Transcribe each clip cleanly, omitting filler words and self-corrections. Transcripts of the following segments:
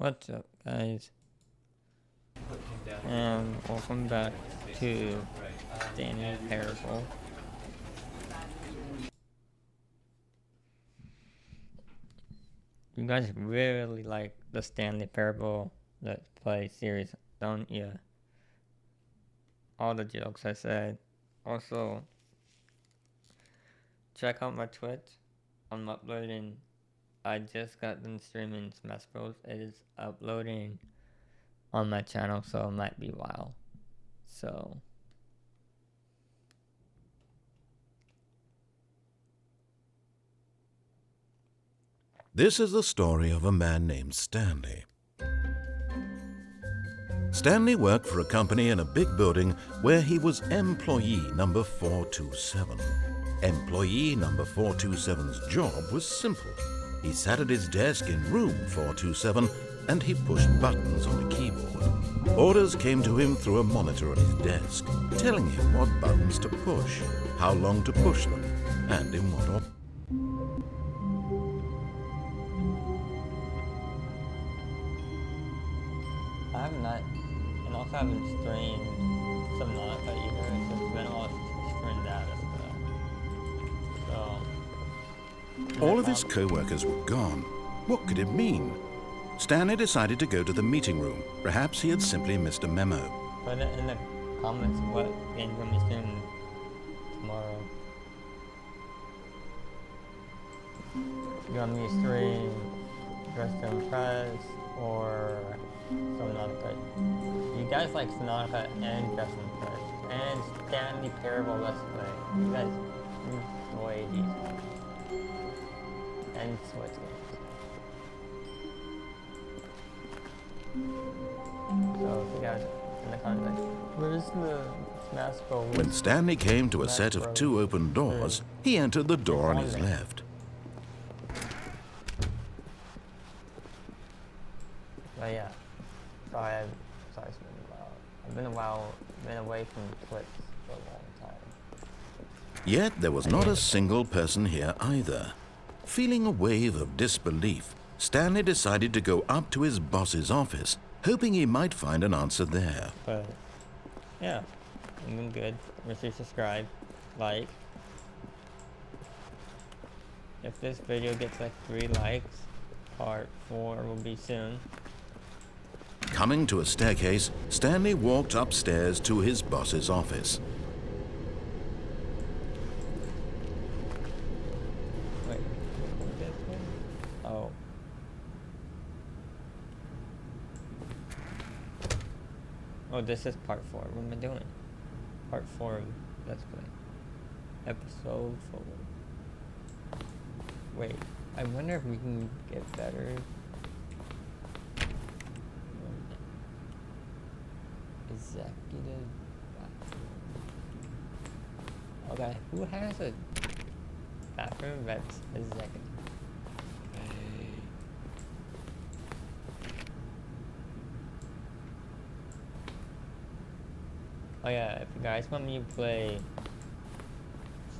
What's up, guys? And welcome back to Stanley Parable. You guys really like the Stanley Parable Let's Play series, don't you? All the jokes I said. Also, check out my Twitch. I'm uploading. I just got done streaming Smash Bros. It is uploading on my channel, so it might be a while. So this is the story of a man named Stanley. Stanley worked for a company in a big building where he was employee number 427. Employee number 427's job was simple. He sat at his desk in room 427 and he pushed buttons on a keyboard. Orders came to him through a monitor on his desk, telling him what buttons to push, how long to push them, and in what order. I have not, and also haven't streamed some Nautica either, so it's been a while since I streamed that as well. So All of his co-workers were gone. What could it mean? Stanley decided to go to the meeting room. Perhaps he had simply missed a memo. put it in the comments what game you're gonna be streaming tomorrow. You want me to stream Dress to Impress or Subnautica? You guys like Subnautica and Dress to Impress and Stanley Parable Let's Play. You guys enjoy these. And Switch games. So if you guys in the comments, where's the Smash Bros? When Stanley came to a set of two open doors, he entered the door on his left. But yeah, sorry it's been a while. I've been away from Twitch for a long time. Yet there was not a single person here either. Feeling a wave of disbelief, Stanley decided to go up to his boss's office, hoping he might find an answer there. But yeah, I'm doing good. Make sure you subscribe, like. If this video gets like 3 likes, part 4 will be soon. Coming to a staircase, Stanley walked upstairs to his boss's office. Wait, what is this one? Oh. Oh, this is part 4. What am I doing? Part 4 of Let's Play. Episode 4. Wait, I wonder if we can get better. Executive bathroom. Okay, who has a bathroom that's executive? Oh yeah, if you guys want me to play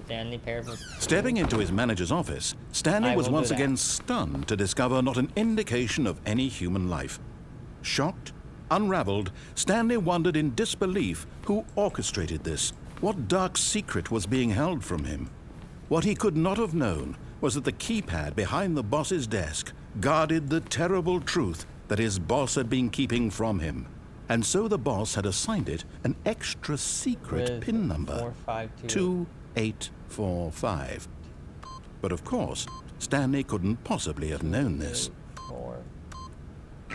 Stanley Parable... Stepping into his manager's office, Stanley was once again stunned to discover not an indication of any human life. Shocked, unraveled, Stanley wondered in disbelief who orchestrated this. What dark secret was being held from him? What he could not have known was that the keypad behind the boss's desk guarded the terrible truth that his boss had been keeping from him. And so the boss had assigned it an extra secret PIN number, 2845. But of course, Stanley couldn't possibly have known this.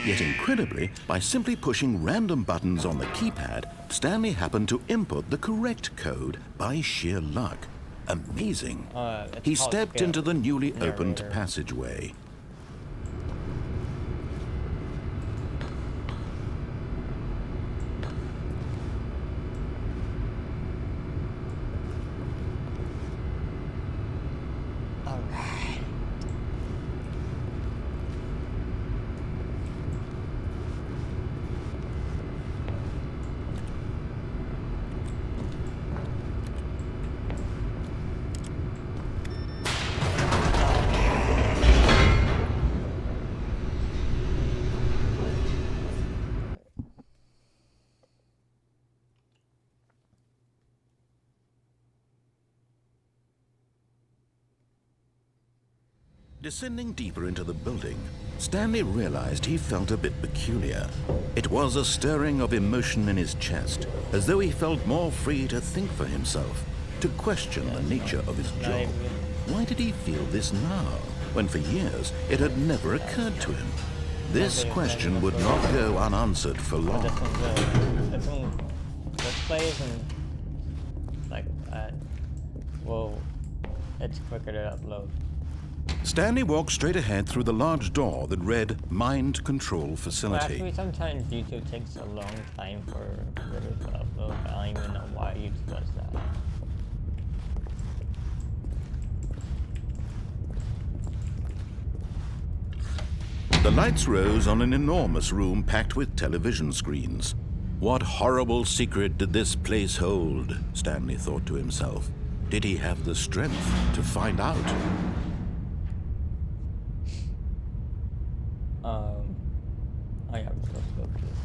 Yet incredibly, by simply pushing random buttons on the keypad, Stanley happened to input the correct code by sheer luck. Amazing. He stepped into the newly opened passageway. Descending deeper into the building, Stanley realized he felt a bit peculiar. It was a stirring of emotion in his chest, as though he felt more free to think for himself, to question the nature of his job. Why did he feel this now, when for years it had never occurred to him? This question would not go unanswered for long. This plays and like well, it's quicker to upload. Stanley walked straight ahead through the large door that read Mind Control Facility. Well, actually, sometimes YouTube takes a long time for videos to upload. I don't even know why YouTube does that. The lights rose on an enormous room packed with television screens. What horrible secret did this place hold? Stanley thought to himself. Did he have the strength to find out? I have to go this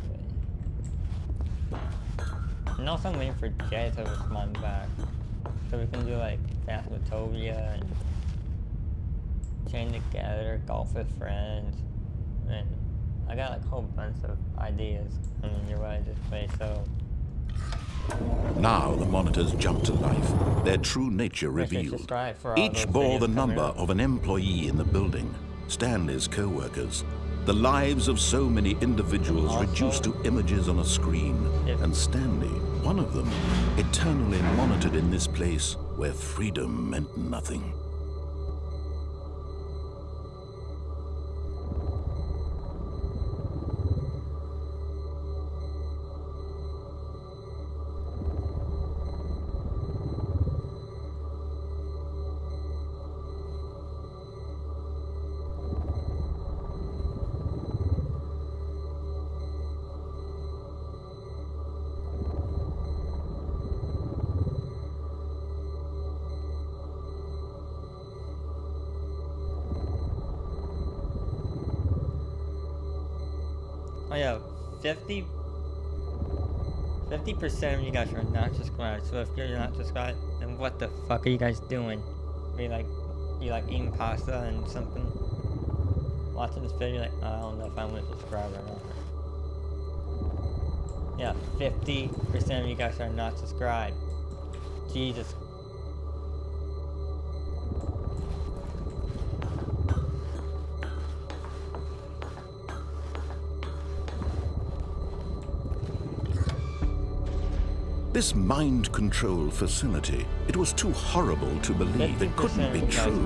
way. And also I'm waiting for Jay to respond back. So we can do like Phasmophobia and Chain Together, Golf with Friends. And I got like a whole bunch of ideas coming your way this way, so... Now the monitors jumped to life, their true nature revealed. Each bore the number of an employee in the building, Stanley's co-workers. The lives of so many individuals reduced to images on a screen, and Stanley, one of them, eternally monitored in this place where freedom meant nothing. Oh yeah, 50% of you guys are not subscribed. So if you're not subscribed, then what the fuck are you guys doing? Are you like eating pasta and something? Watching this video, like, I don't know if I'm gonna subscribe or not. Yeah, 50% of you guys are not subscribed. Jesus. This mind control facility, it was too horrible to believe. It couldn't be true.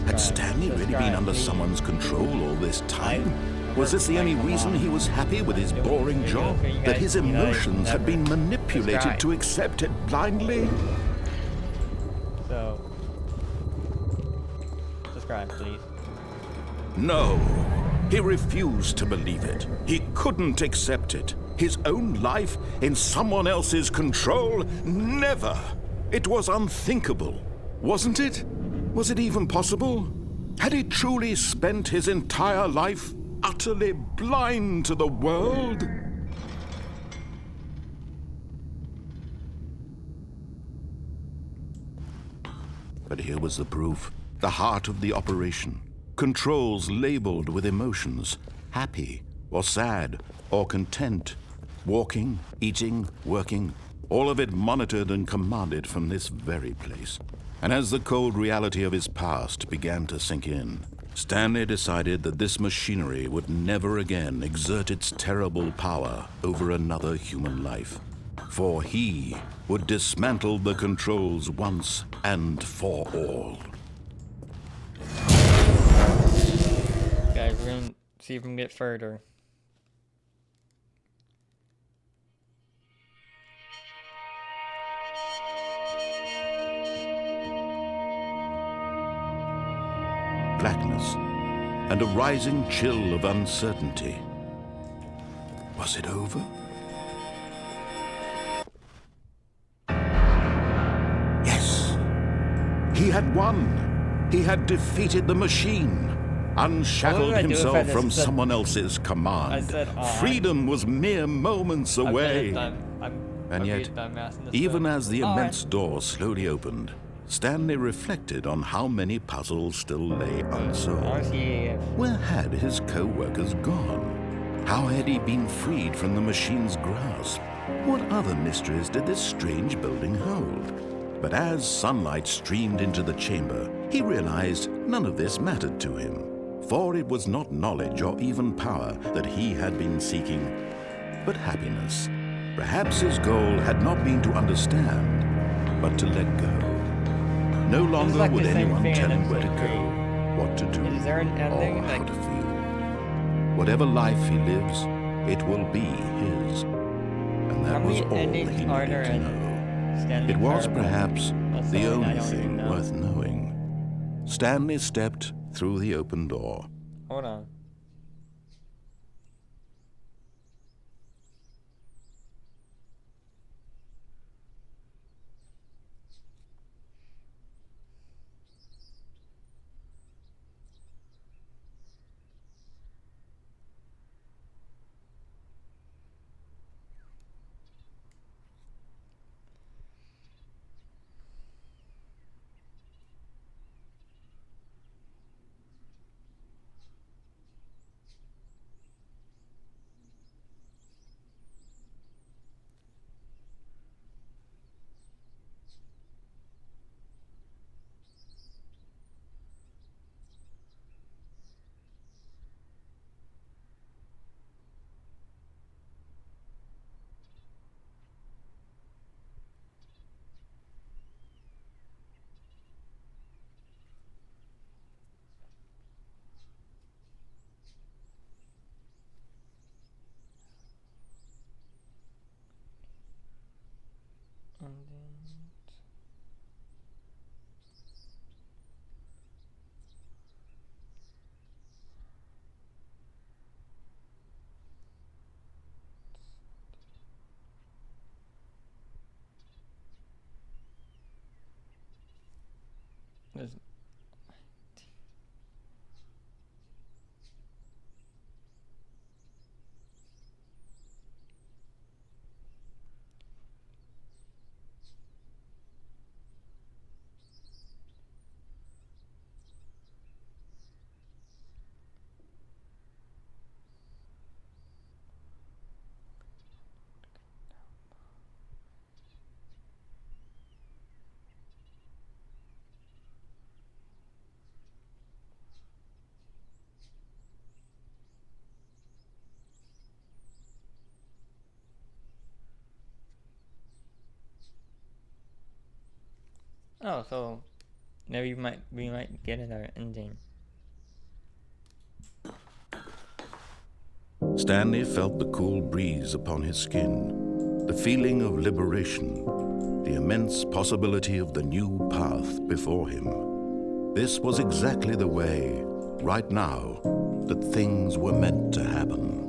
Had Stanley really been under someone's control all this time? Was this the only reason he was happy with his boring job? That his emotions had been manipulated to accept it blindly? So, subscribe, please. No, he refused to believe it. He couldn't accept it. His own life in someone else's control? Never! It was unthinkable, wasn't it? Was it even possible? Had he truly spent his entire life utterly blind to the world? But here was the proof, the heart of the operation. Controls labeled with emotions, happy or sad or content. Walking, eating, working, all of it monitored and commanded from this very place. And as the cold reality of his past began to sink in, Stanley decided that this machinery would never again exert its terrible power over another human life. For he would dismantle the controls once and for all. Guys, we're gonna see if we can get further. Blackness and a rising chill of uncertainty. Was it over? Yes. He had won. He had defeated the machine, unshackled himself from someone else's command. Freedom was mere moments away. And yet, even as the immense door slowly opened, Stanley reflected on how many puzzles still lay unsolved. Honestly, Where had his co-workers gone? How had he been freed from the machine's grasp? What other mysteries did this strange building hold? But as sunlight streamed into the chamber, he realized none of this mattered to him, for it was not knowledge or even power that he had been seeking, but happiness. Perhaps his goal had not been to understand, but to let go. No longer like would the same anyone thing tell in him where to episode go, what to do, is there an ending? or how Like, to feel. Whatever life he lives, it will be his. And how that was many all he endings are there needed to in know. Stanley It was Parable? perhaps That's the something I only don't even thing know. worth knowing. Stanley stepped through the open door. Hold on. And then... There's... Oh, so maybe we might get another ending. Stanley felt the cool breeze upon his skin, the feeling of liberation, the immense possibility of the new path before him. This was exactly the way, right now, that things were meant to happen.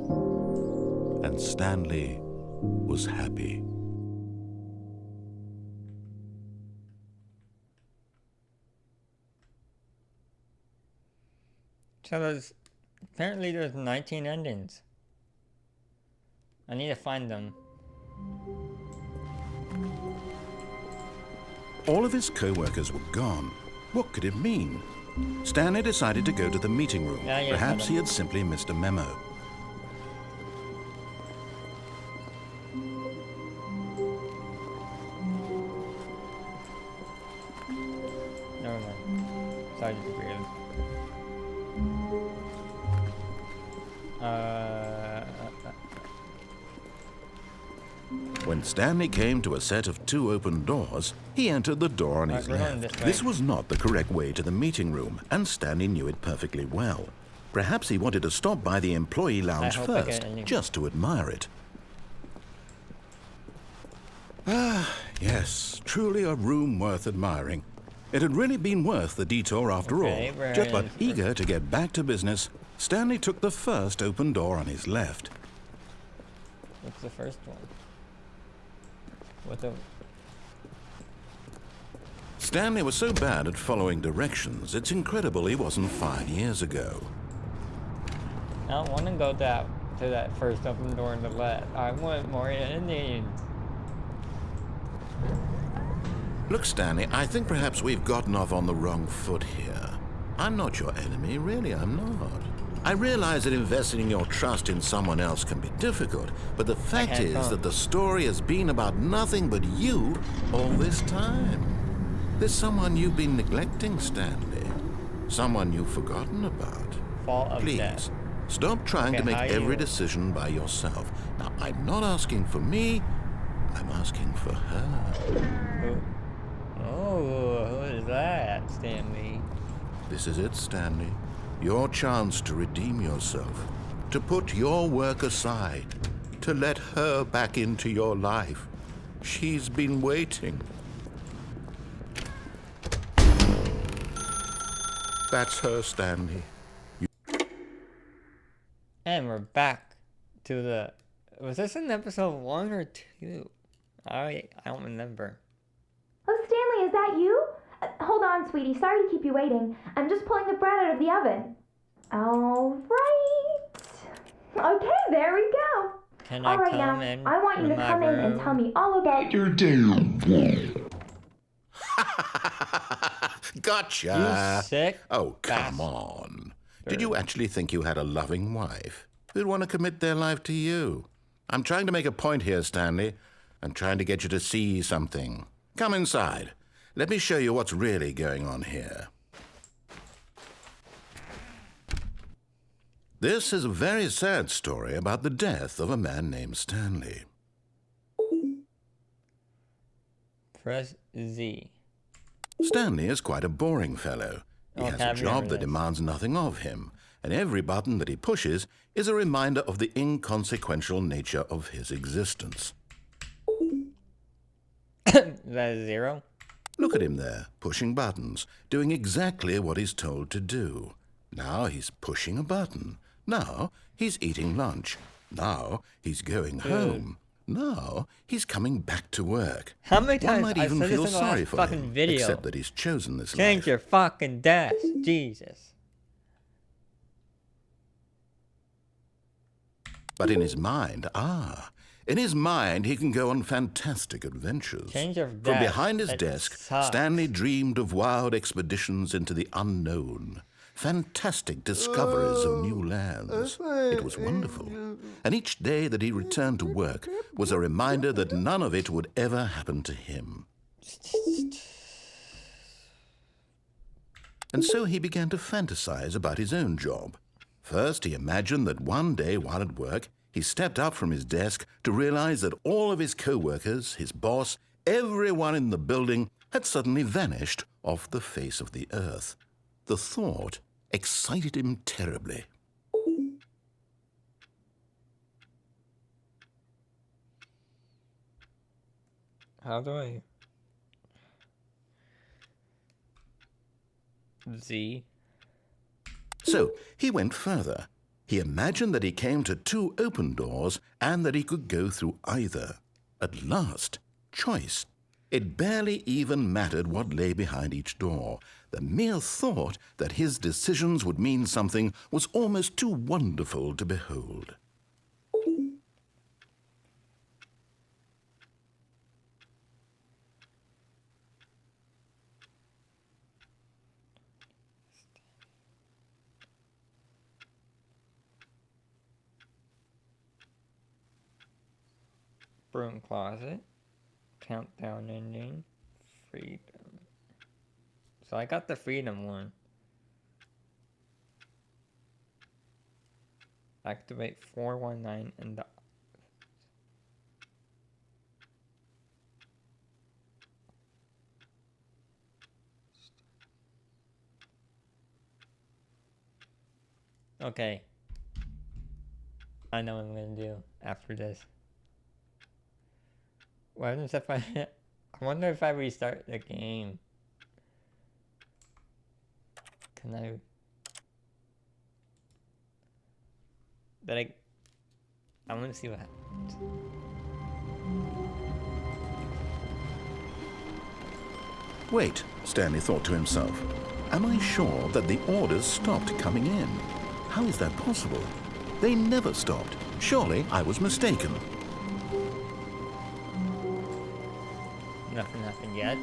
And Stanley was happy. So apparently there's 19 endings. I need to find them. All of his co-workers were gone. What could it mean? Stanley decided to go to the meeting room. Yeah, Perhaps he had simply missed a memo. Never mind. Sorry to be weird. When Stanley came to a set of 2 open doors, he entered the door on his we're going left. this way. This was not the correct way to the meeting room, and Stanley knew it perfectly well. Perhaps he wanted to stop by the employee lounge hope I get first, any- just to admire it. Ah, yes, truly a room worth admiring. It had really been worth the detour after Okay, all. we're Just but in- eager to get back to business, Stanley took the first open door on his left. What's the first one? What the... Stanley was so bad at following directions, it's incredible he wasn't 5 years ago. I don't want to go to that first open door on the left. I want more endings. Look, Stanley, I think perhaps we've gotten off on the wrong foot here. I'm not your enemy, really, I'm not. I realize that investing your trust in someone else can be difficult, but the fact is that the story has been about nothing but you all this time. There's someone you've been neglecting, Stanley. Someone you've forgotten about. Fault of Please, death. stop trying to make every decision by yourself. Now, I'm not asking for me, I'm asking for her. Oh, who is that, Stanley? This is it, Stanley. Your chance to redeem yourself, to put your work aside, to let her back into your life. She's been waiting. That's her, Stanley. And we're back to the... Was this in episode 1 or 2? I don't remember. Oh, Stanley, is that you? Hold on, sweetie. Sorry to keep you waiting. I'm just pulling the bread out of the oven. All right. Okay, there we go. Can I all right, come now, in? I want you to come in and tell me all about your damn Gotcha. You sick? Oh, come on. Did you actually think you had a loving wife who'd want to commit their life to you? I'm trying to make a point here, Stanley. I'm trying to get you to see something. Come inside. Let me show you what's really going on here. This is a very sad story about the death of a man named Stanley. Press Z. Stanley is quite a boring fellow. He has a job that demands nothing of him, and every button that he pushes is a reminder of the inconsequential nature of his existence. That is 0? Look at him there, pushing buttons, doing exactly what he's told to do. Now he's pushing a button. Now he's eating lunch. Now he's going home. Now he's coming back to work. How many times One might I even said feel this in the sorry last for fucking him, video? except that he's chosen this Change life. your fucking desk. Jesus. But in his mind, in his mind, he can go on fantastic adventures. Change of From desk. behind his It desk, sucks. Stanley dreamed of wild expeditions into the unknown, fantastic discoveries of new lands. It was wonderful. And each day that he returned to work was a reminder that none of it would ever happen to him. And so he began to fantasize about his own job. First, he imagined that one day while at work, he stepped up from his desk to realize that all of his co-workers, his boss, everyone in the building had suddenly vanished off the face of the earth. The thought excited him terribly. How do I... Z? So he went further. He imagined that he came to 2 open doors and that he could go through either. At last, choice. It barely even mattered what lay behind each door. The mere thought that his decisions would mean something was almost too wonderful to behold. Broom closet. Countdown ending. Freedom. So I got the freedom one. Activate 419 and the... Okay. I know what I'm gonna do after this. What happens if I wonder if I restart the game. Can I? But I want to see what happens. Wait, Stanley thought to himself. Am I sure that the orders stopped coming in? How is that possible? They never stopped. Surely I was mistaken. Nothing happened yet.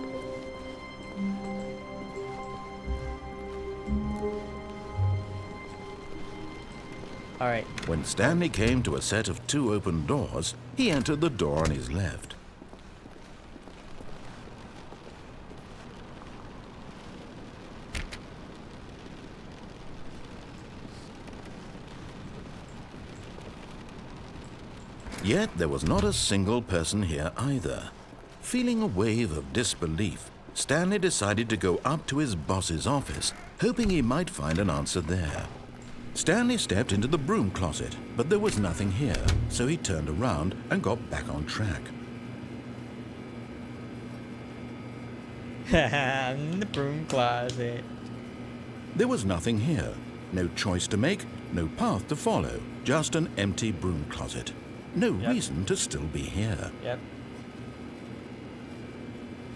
Alright. When Stanley came to a set of 2 open doors, he entered the door on his left. Yet there was not a single person here either. Feeling a wave of disbelief, Stanley decided to go up to his boss's office, hoping he might find an answer there. Stanley stepped into the broom closet, but there was nothing here, so he turned around and got back on track. In the broom closet. There was nothing here. No choice to make, no path to follow, just an empty broom closet. No reason to still be here. Yep.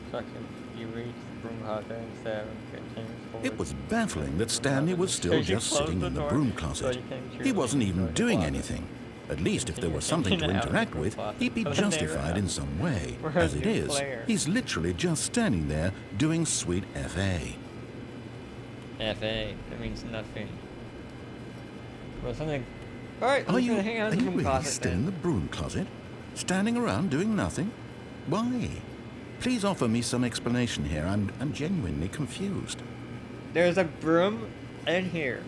Instructions. You reach the broom closet instead of continuing forward. It was baffling that Stanley was still just sitting in the broom closet. He wasn't even doing anything. At least if there was something to interact with, he'd be justified in some way. As it is, he's literally just standing there doing sweet FA. FA. That means nothing. Well, something. Alright, Are you hang out in the broom really closet still then. in the broom closet? Standing around doing nothing? Why? Please offer me some explanation here. I'm genuinely confused. There's a broom in here.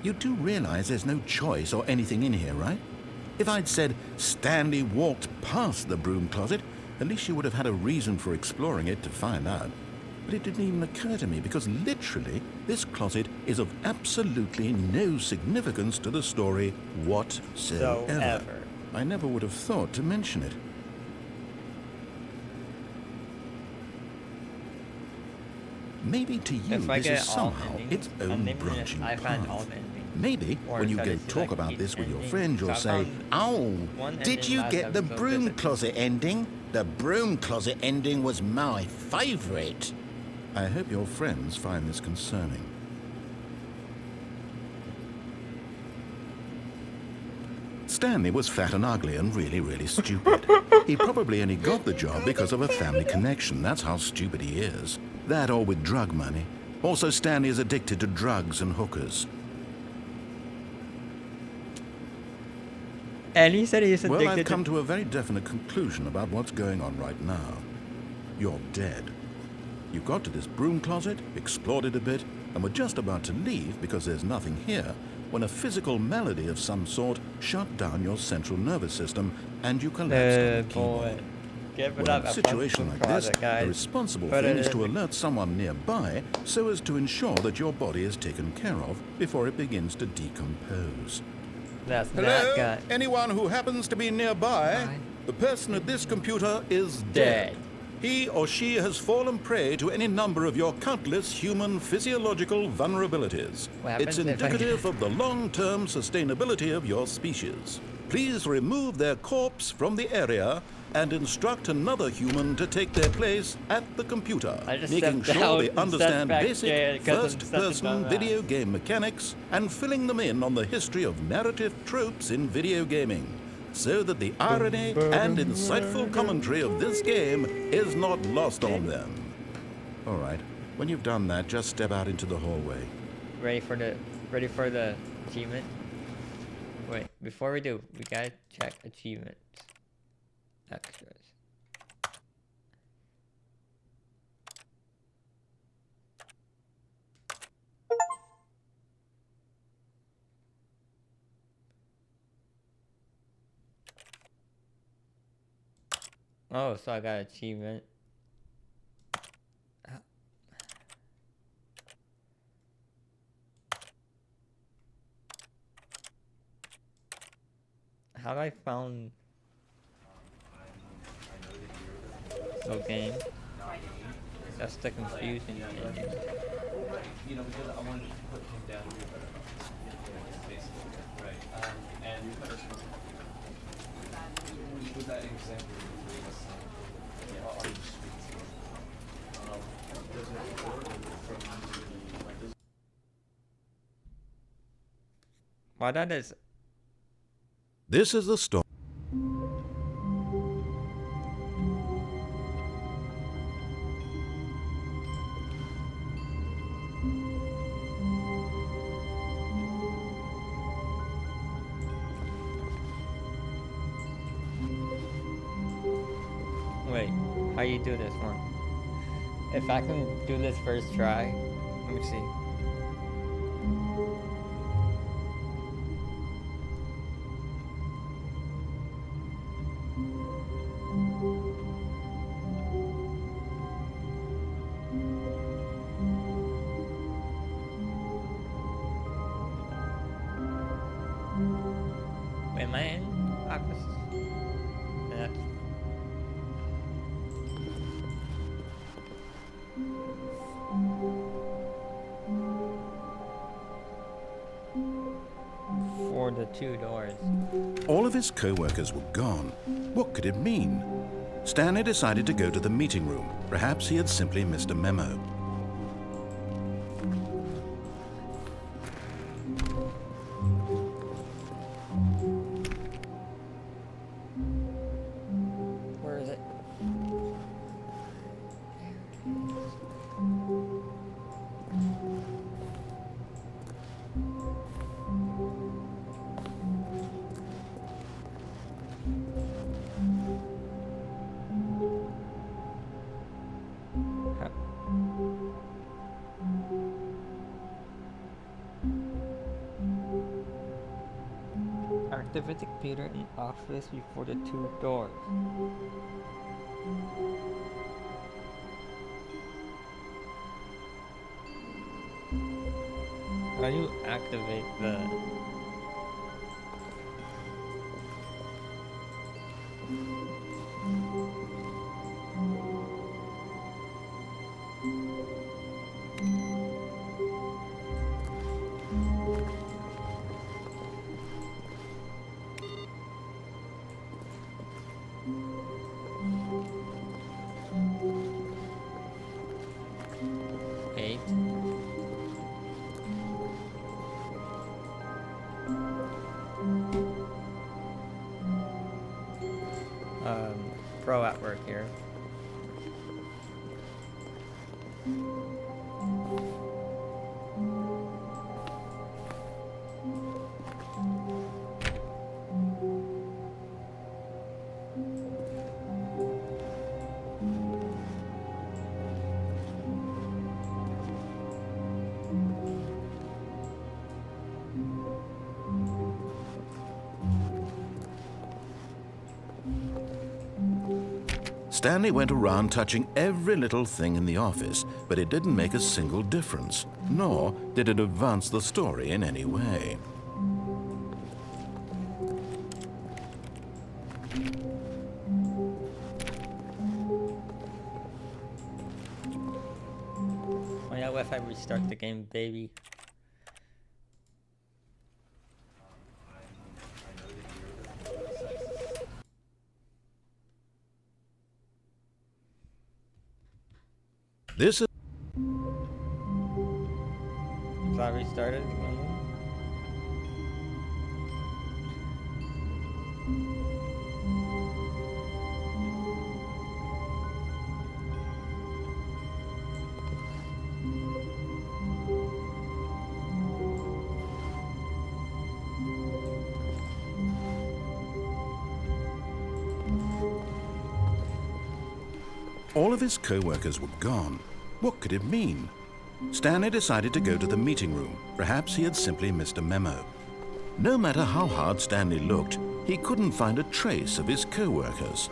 You do realize there's no choice or anything in here, right? If I'd said Stanley walked past the broom closet, at least you would have had a reason for exploring it to find out. But it didn't even occur to me because literally this closet is of absolutely no significance to the story whatsoever. I never would have thought to mention it. Maybe to you this is somehow its own branching path. Maybe when you go talk about this with your friends, you'll say, "Oh, did you get the broom closet ending? The broom closet ending was my favorite." I hope your friends find this concerning. Stanley was fat and ugly and really, really stupid. He probably only got the job because of a family connection. That's how stupid he is. That or with drug money. Also, Stanley is addicted to drugs and hookers. And he said he's addicted Well, I've come to a very definite conclusion about what's going on right now. You're dead. You got to this broom closet, explored it a bit, and were just about to leave because there's nothing here when a physical malady of some sort shut down your central nervous system and you collapsed on the keyboard. Give it Well, up. in a situation like this, the responsible thing is to alert someone nearby so as to ensure that your body is taken care of before it begins to decompose. That's Hello? that guy. Anyone who happens to be nearby, the person at this computer is Dead. dead. He or she has fallen prey to any number of your countless human physiological vulnerabilities. What It's happens if I- indicative of the long-term sustainability of your species. Please remove their corpse from the area and instruct another human to take their place at the computer, I just making stepped sure out they and understand stepped back, basic Jay, 'cause I'm first-person stepping on video that. game mechanics and filling them in on the history of narrative tropes in video gaming, so that the irony and insightful commentary of this game is not lost on them. All right, when you've done that, just step out into the hallway. Ready for the achievement? Wait, before we do, we gotta check achievements. Extras. Oh, so I got achievement. How do I found no game? That's the confusion. You know, because I wanted to put him down here, basically, right? And with that example, on the streets, does it work from like this? Why that is? This is the story. How you do this one? If I can do this first try, let me see. Wait, am I in office? Yeah. For the 2 doors. All of his co-workers were gone. What could it mean? Stanley decided to go to the meeting room. Perhaps he had simply missed a memo. Where is it? Activate the computer in office before the 2 doors. How do you activate the... Eight. Pro at work here. Stanley went around touching every little thing in the office, but it didn't make a single difference, nor did it advance the story in any way. Oh yeah, what if I restart the game, baby? This is... So I restarted the game. All of his co-workers were gone. What could it mean? Stanley decided to go to the meeting room. Perhaps he had simply missed a memo. No matter how hard Stanley looked, he couldn't find a trace of his co-workers.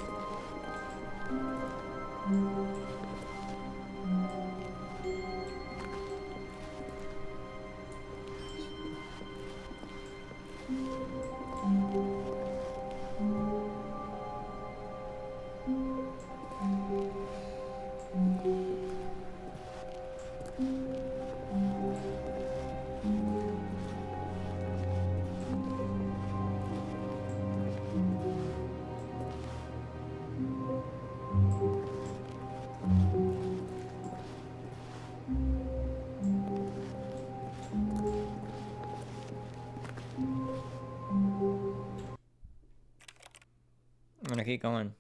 I'm gonna keep going.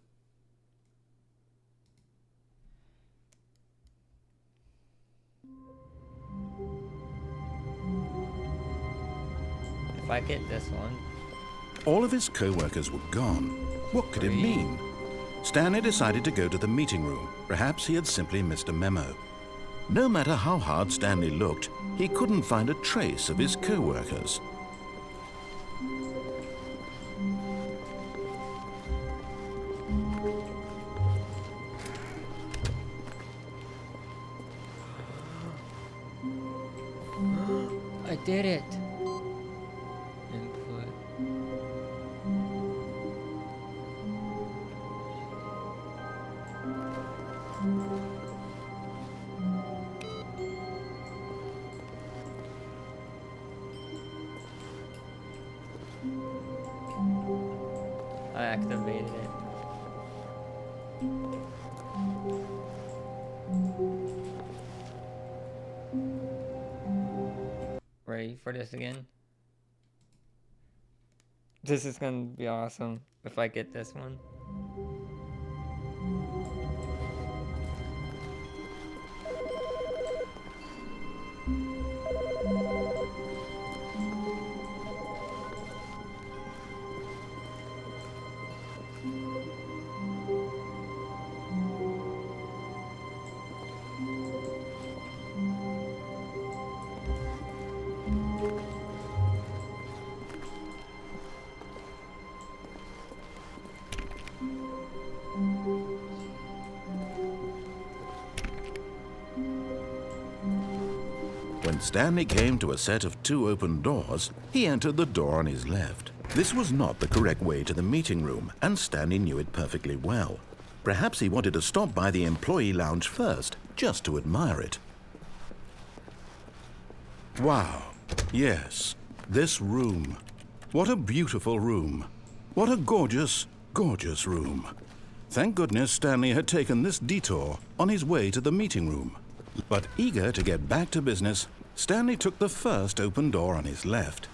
If I get this one. All of his co-workers were gone. What could it mean? Stanley decided to go to the meeting room. Perhaps he had simply missed a memo. No matter how hard Stanley looked, he couldn't find a trace of his co-workers. I did it. Input. I activated it. Ready for this again? This is gonna be awesome if I get this one. When Stanley came to a set of 2 open doors, he entered the door on his left. This was not the correct way to the meeting room, and Stanley knew it perfectly well. Perhaps he wanted to stop by the employee lounge first, just to admire it. Wow. Yes, this room. What a beautiful room. What a gorgeous, gorgeous room. Thank goodness Stanley had taken this detour on his way to the meeting room. But eager to get back to business, Stanley took the first open door on his left.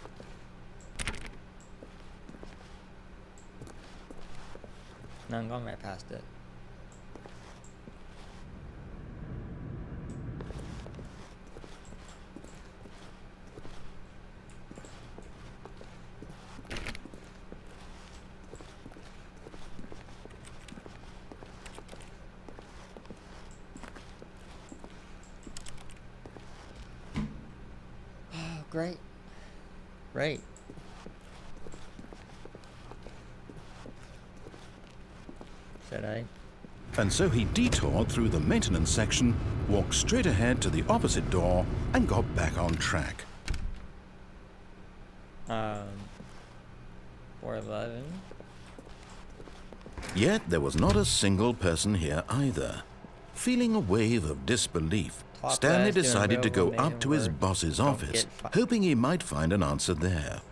No, I'm going right past it. Great. Great. Should I? And so he detoured through the maintenance section, walked straight ahead to the opposite door, and got back on track. 411. Yet there was not a single person here either. Feeling a wave of disbelief, Top Stanley guys doing decided to go real up to his work. boss's Don't office, get fi- hoping he might find an answer there.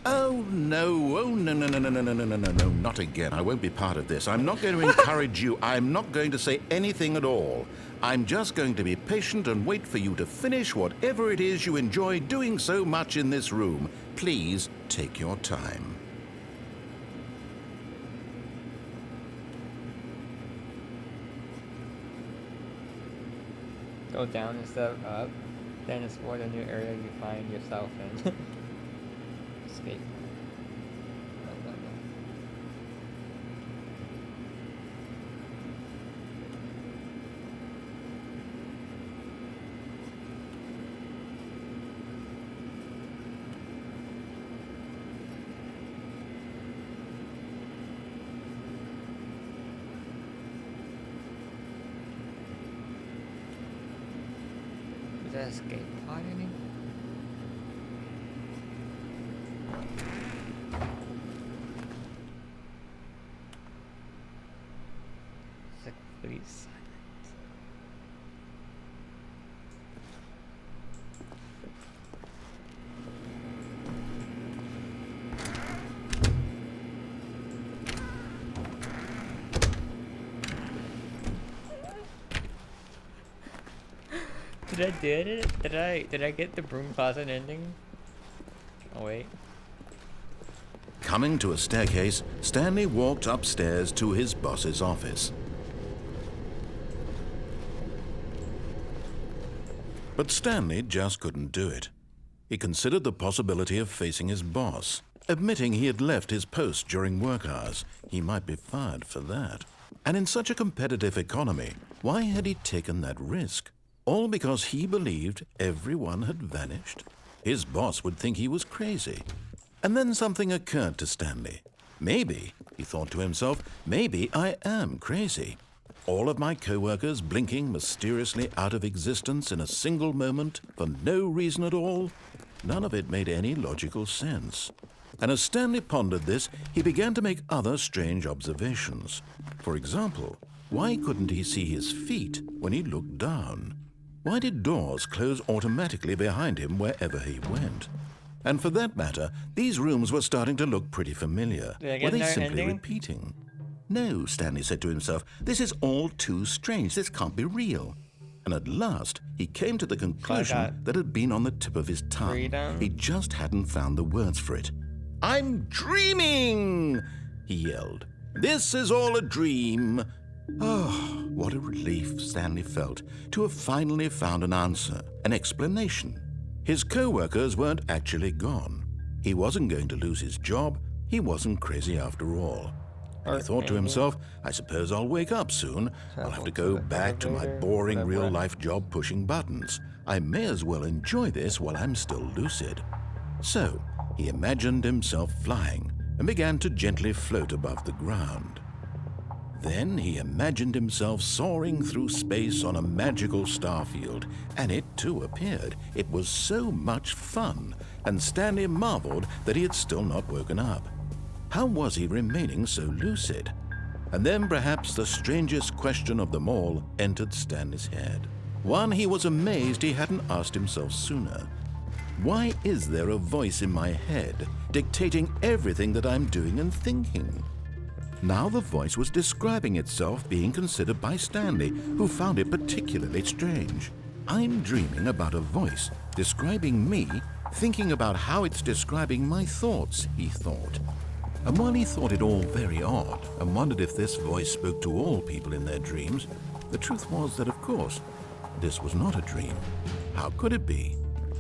Oh no, no, not again. I won't be part of this. I'm not going to encourage you. I'm not going to say anything at all. I'm just going to be patient and wait for you to finish whatever it is you enjoy doing so much in this room. Please take your time. Go down instead of up. Then explore the new area you find yourself in. Escape. Blah, blah, blah. Is that escape pod any? It's like pretty silent. Did I do it? Did I get the broom closet ending? Oh wait. Coming to a staircase, Stanley walked upstairs to his boss's office. But Stanley just couldn't do it. He considered the possibility of facing his boss, admitting he had left his post during work hours. He might be fired for that. And in such a competitive economy, why had he taken that risk? All because he believed everyone had vanished? His boss would think he was crazy. And then something occurred to Stanley. Maybe, he thought to himself, maybe I am crazy. All of my co-workers blinking mysteriously out of existence in a single moment for no reason at all? None of it made any logical sense. And as Stanley pondered this, he began to make other strange observations. For example, why couldn't he see his feet when he looked down? Why did doors close automatically behind him wherever he went? And for that matter, these rooms were starting to look pretty familiar. Were they simply repeating? No, Stanley said to himself, this is all too strange. This can't be real. And at last, he came to the conclusion that had been on the tip of his tongue. Freedom. He just hadn't found the words for it. I'm dreaming, he yelled. This is all a dream. Oh, what a relief Stanley felt to have finally found an answer, an explanation. His co-workers weren't actually gone. He wasn't going to lose his job. He wasn't crazy after all. And he thought to himself, I suppose I'll wake up soon. I'll have to go back to my boring real-life job pushing buttons. I may as well enjoy this while I'm still lucid. So, he imagined himself flying and began to gently float above the ground. Then he imagined himself soaring through space on a magical starfield, and it too appeared. It was so much fun, and Stanley marveled that he had still not woken up. How was he remaining so lucid? And then perhaps the strangest question of them all entered Stanley's head. One he was amazed he hadn't asked himself sooner. Why is there a voice in my head dictating everything that I'm doing and thinking? Now the voice was describing itself being considered by Stanley, who found it particularly strange. I'm dreaming about a voice describing me, thinking about how it's describing my thoughts, he thought. And while he thought it all very odd and wondered if this voice spoke to all people in their dreams, the truth was that, of course, this was not a dream. How could it be?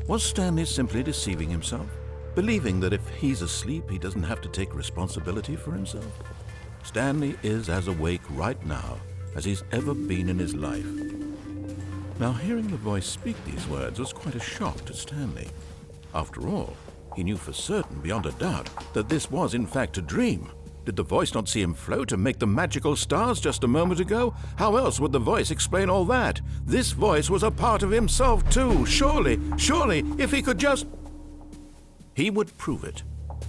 Was Stanley simply deceiving himself, believing that if he's asleep, he doesn't have to take responsibility for himself? Stanley is as awake right now as he's ever been in his life. Now, hearing the voice speak these words was quite a shock to Stanley. After all, he knew for certain, beyond a doubt, that this was in fact a dream. Did the voice not see him float and make the magical stars just a moment ago? How else would the voice explain all that? This voice was a part of himself too. Surely, if he could just... He would prove it.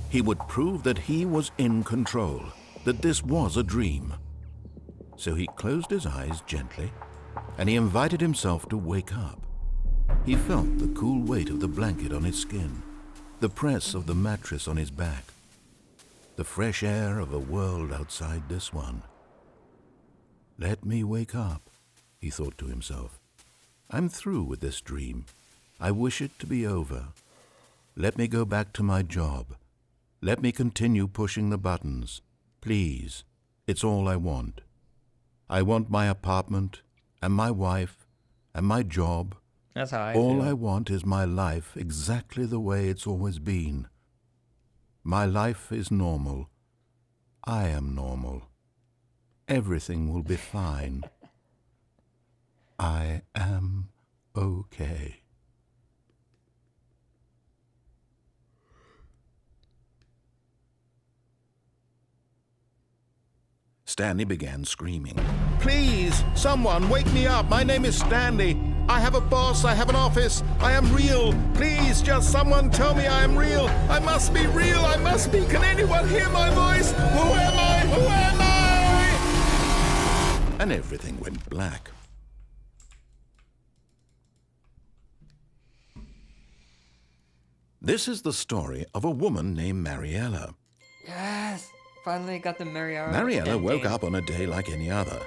He would prove that he was in control, that this was a dream. So he closed his eyes gently, and he invited himself to wake up. He felt the cool weight of the blanket on his skin, the press of the mattress on his back, the fresh air of a world outside this one. Let me wake up, he thought to himself. I'm through with this dream. I wish it to be over. Let me go back to my job. Let me continue pushing the buttons. Please, it's all I want. I want my apartment, and my wife, and my job. That's how I All feel. I want is my life exactly the way it's always been. My life is normal. I am normal. Everything will be fine. I am okay. Stanley began screaming. Please, someone, wake me up. My name is Stanley. I have a boss. I have an office. I am real. Please, just someone tell me I am real. I must be real. I must be. Can anyone hear my voice? Who am I? Who am I? And everything went black. This is the story of a woman named Mariella. Yes! Finally got the Mariella. Mariella woke up on a day like any other.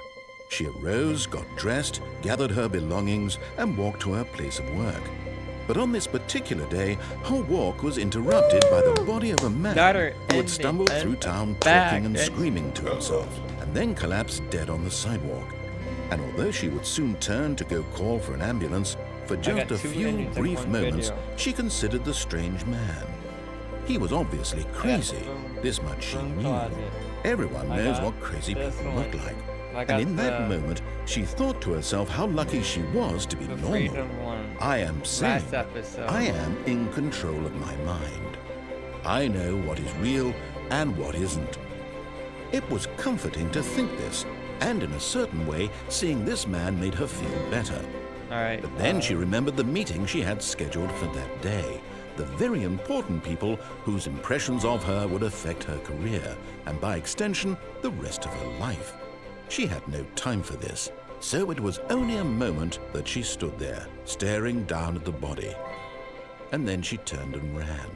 She arose, got dressed, gathered her belongings, and walked to her place of work. But on this particular day, her walk was interrupted by the body of a man who had stumbled through town talking and screaming to himself, and then collapsed dead on the sidewalk. And although she would soon turn to go call for an ambulance, For got just a 2 few endings in brief one moments, video. she considered the strange man. He was obviously crazy. This much she Room knew. closet. Everyone I knows got what crazy this people look one. like. I And got in that the- moment, she thought to herself how lucky she was to be The normal. freedom one. I am sane. Last episode. I am in control of my mind. I know what is real and what isn't. It was comforting to think this, and in a certain way, seeing this man made her feel better. Alright. But then she remembered the meeting she had scheduled for that day. The very important people whose impressions of her would affect her career, and by extension, the rest of her life. She had no time for this, so it was only a moment that she stood there, staring down at the body. And then she turned and ran.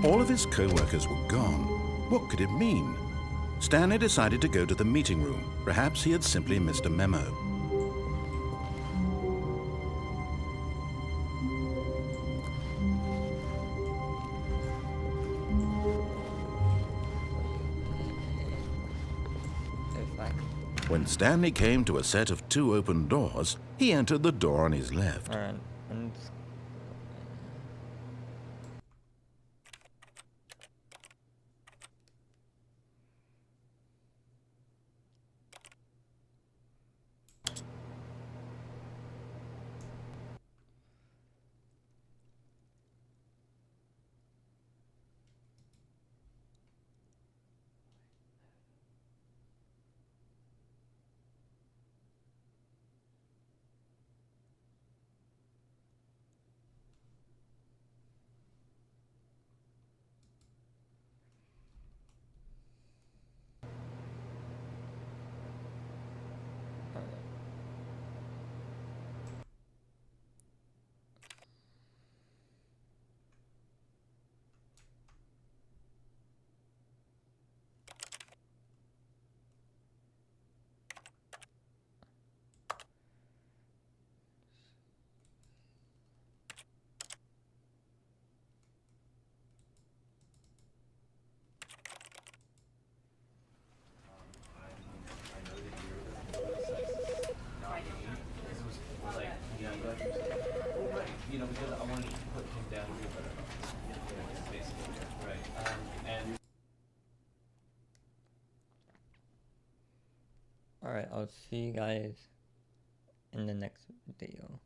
All of his co-workers were gone. What could it mean? Stanley decided to go to the meeting room. Perhaps he had simply missed a memo. It's like, When Stanley came to a set of 2 open doors, he entered the door on his left. alright. And You know, because I wanted to put him down here better. Basically, right. And alright, I'll see you guys in the next video.